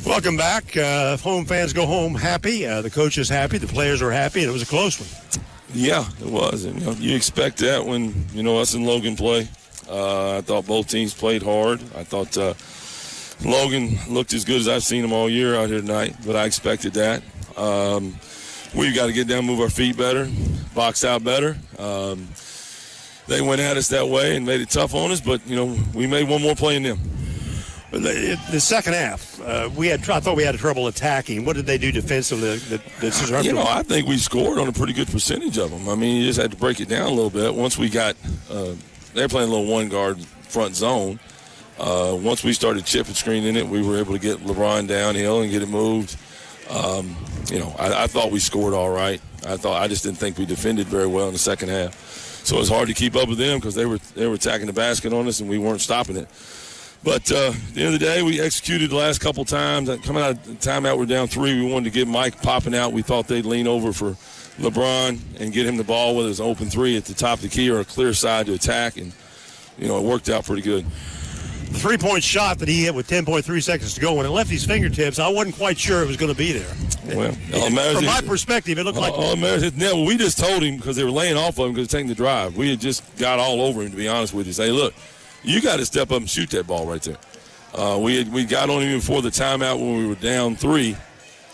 Welcome back. Home fans go home happy. The coach is happy. The players are happy, and it was a close one. Yeah, it was. And you expect that when us and Logan play. I thought both teams played hard. I thought Logan looked as good as I've seen him all year out here tonight, but I expected that. We've got to get down, move our feet better, box out better. They went at us that way and made it tough on us, but we made one more play in them. The second half, I thought we had trouble attacking. What did they do defensively? I think we scored on a pretty good percentage of them. I mean, you just had to break it down a little bit. Once we got, they were playing a little one-guard front zone. Once we started chip and screening it, we were able to get LeBron downhill and get it moved. I thought we scored all right. I just didn't think we defended very well in the second half. So it was hard to keep up with them because they were attacking the basket on us and we weren't stopping it. But at the end of the day, we executed the last couple times. Coming out of the timeout, we're down 3. We wanted to get Mike popping out. We thought they'd lean over for LeBron and get him the ball, whether it's an open 3 at the top of the key or a clear side to attack. And, it worked out pretty good. The three-point shot that he hit with 10.3 seconds to go, when it left his fingertips, I wasn't quite sure it was going to be there. Well, from my perspective, it looked like... we just told him because they were laying off of him because taking the drive. We had just got all over him, to be honest with you. Say, look, you got to step up and shoot that ball right there. We got on him before the timeout when we were down 3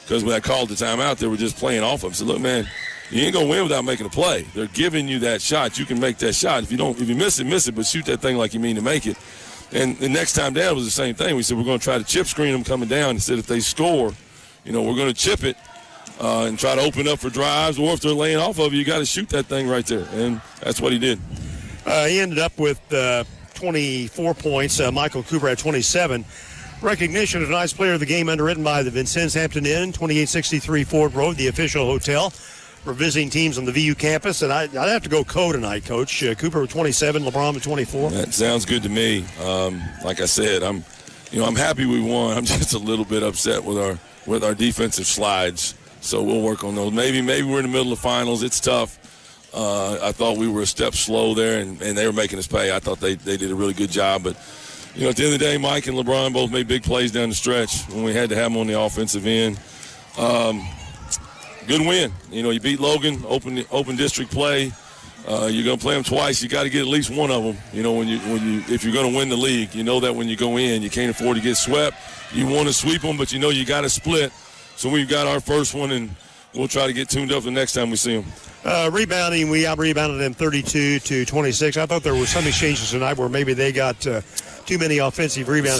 because when I called the timeout, they were just playing off him. So, look, man, you ain't going to win without making a play. They're giving you that shot. You can make that shot. If you miss it, but shoot that thing like you mean to make it. And the next time down was the same thing. We said we're going to try to chip screen them coming down. Instead, if they score, we're going to chip it and try to open up for drives. Or if they're laying off of you got to shoot that thing right there. And that's what he did. He ended up with 24 points. Michael Cooper had 27. Recognition of tonight's player of the game underwritten by the Vincennes Hampton Inn, 2863 Ford Road, the official hotel. We're visiting teams on the VU campus, and I'd have to go Coach. Cooper with 27, LeBron with 24. That sounds good to me. Like I said, I'm happy we won. I'm just a little bit upset with our defensive slides. So we'll work on those. Maybe we're in the middle of finals. It's tough. I thought we were a step slow there, and they were making us pay. I thought they did a really good job. But, at the end of the day, Mike and LeBron both made big plays down the stretch when we had to have them on the offensive end. Good win. You beat Logan, open district play. You're going to play them twice. You got to get at least one of them. If you're going to win the league, that when you go in, you can't afford to get swept. You want to sweep them, but you got to split. So we've got our first one, and we'll try to get tuned up the next time we see them. Rebounding, we out-rebounded them 32-26. I thought there were some exchanges tonight where maybe they got too many offensive rebounds.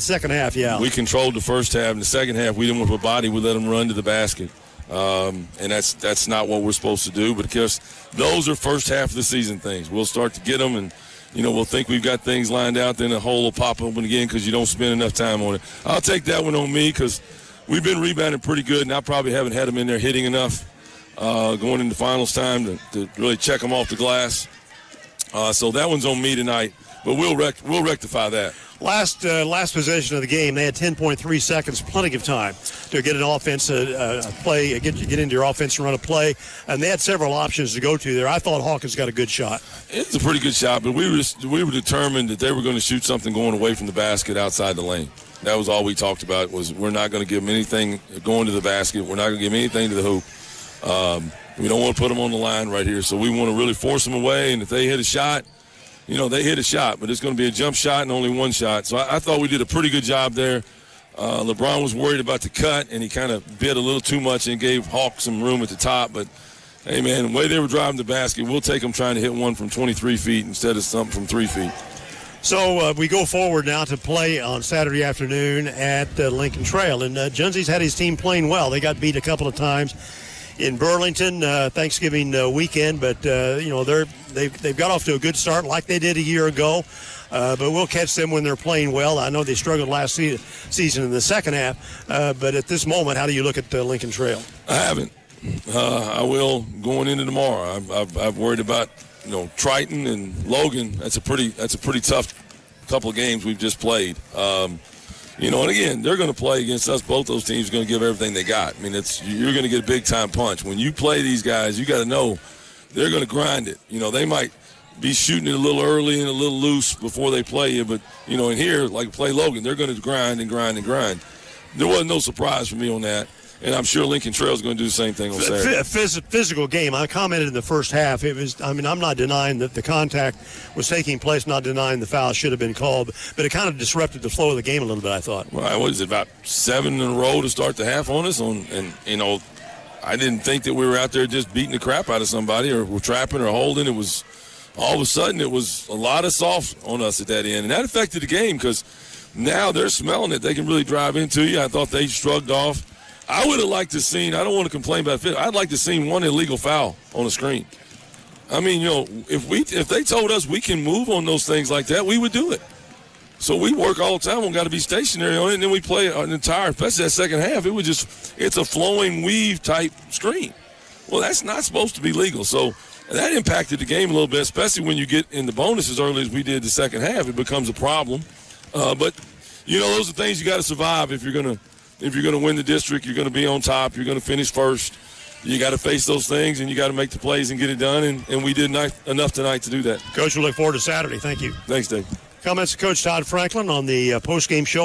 Second half, yeah. We controlled the first half. In the second half, we didn't want to put body. We let them run to the basket. And that's not what we're supposed to do. But, of course, those are first half of the season things. We'll start to get them, and, we'll think we've got things lined out. Then the hole will pop open again because you don't spend enough time on it. I'll take that one on me because we've been rebounding pretty good, and I probably haven't had them in there hitting enough going into finals time to really check them off the glass. So that one's on me tonight. But we'll rectify that. Last possession of the game, they had 10.3 seconds, plenty of time to get an offense play, get into your offense and run a play, and they had several options to go to there. I thought Hawkins got a good shot. It's a pretty good shot, but we were determined that they were going to shoot something going away from the basket outside the lane. That was all we talked about. Was we're not going to give them anything going to the basket. We're not going to give them anything to the hoop. We don't want to put them on the line right here, so we want to really force them away. And if they hit a shot, they hit a shot, but it's going to be a jump shot and only one shot. So I thought we did a pretty good job there. LeBron was worried about the cut, and he kind of bit a little too much and gave Hawk some room at the top. But, hey, man, the way they were driving the basket, we'll take them trying to hit one from 23 feet instead of something from 3 feet. So we go forward now to play on Saturday afternoon at Lincoln Trail. And Junzi's had his team playing well. They got beat a couple of times in Burlington Thanksgiving weekend, but they've got off to a good start like they did a year ago. But we'll catch them when they're playing well. I know they struggled last season in the second half, but at this moment, how do you look at Lincoln Trail? I haven't. I will going into tomorrow. I've worried about Triton and Logan. That's a pretty tough couple of games we've just played. And again, they're going to play against us. Both those teams are going to give everything they got. I mean, you're going to get a big-time punch. When you play these guys, you got to know they're going to grind it. They might be shooting it a little early and a little loose before they play you. But, in here, like play Logan, they're going to grind and grind and grind. there wasn't no surprise for me on that. And I'm sure Lincoln Trail is going to do the same thing on Saturday. Physical game. I commented in the first half. I'm not denying that the contact was taking place, not denying the foul should have been called, but it kind of disrupted the flow of the game a little bit, I thought. Well, what is it, about 7 in a row to start the half on us? I didn't think that we were out there just beating the crap out of somebody or we're trapping or holding. It was all of a sudden it was a lot of soft on us at that end, and that affected the game because now they're smelling it. They can really drive into you. I thought they shrugged off. I would have liked to seen, I don't want to complain about it, I'd like to seen one illegal foul on the screen. I mean, if they told us we can move on those things like that, we would do it. So we work all the time. We've got to be stationary on it, and then we play an entire, especially that second half, it's a flowing weave type screen. Well, that's not supposed to be legal. So that impacted the game a little bit, especially when you get in the bonus as early as we did the second half. It becomes a problem. But, those are things you got to survive if you're going to win the district. You're going to be on top. You're going to finish first. You got to face those things, and you got to make the plays and get it done, and we did enough tonight to do that. Coach, we look forward to Saturday. Thank you. Thanks, Dave. Comments of Coach Todd Franklin on the postgame show.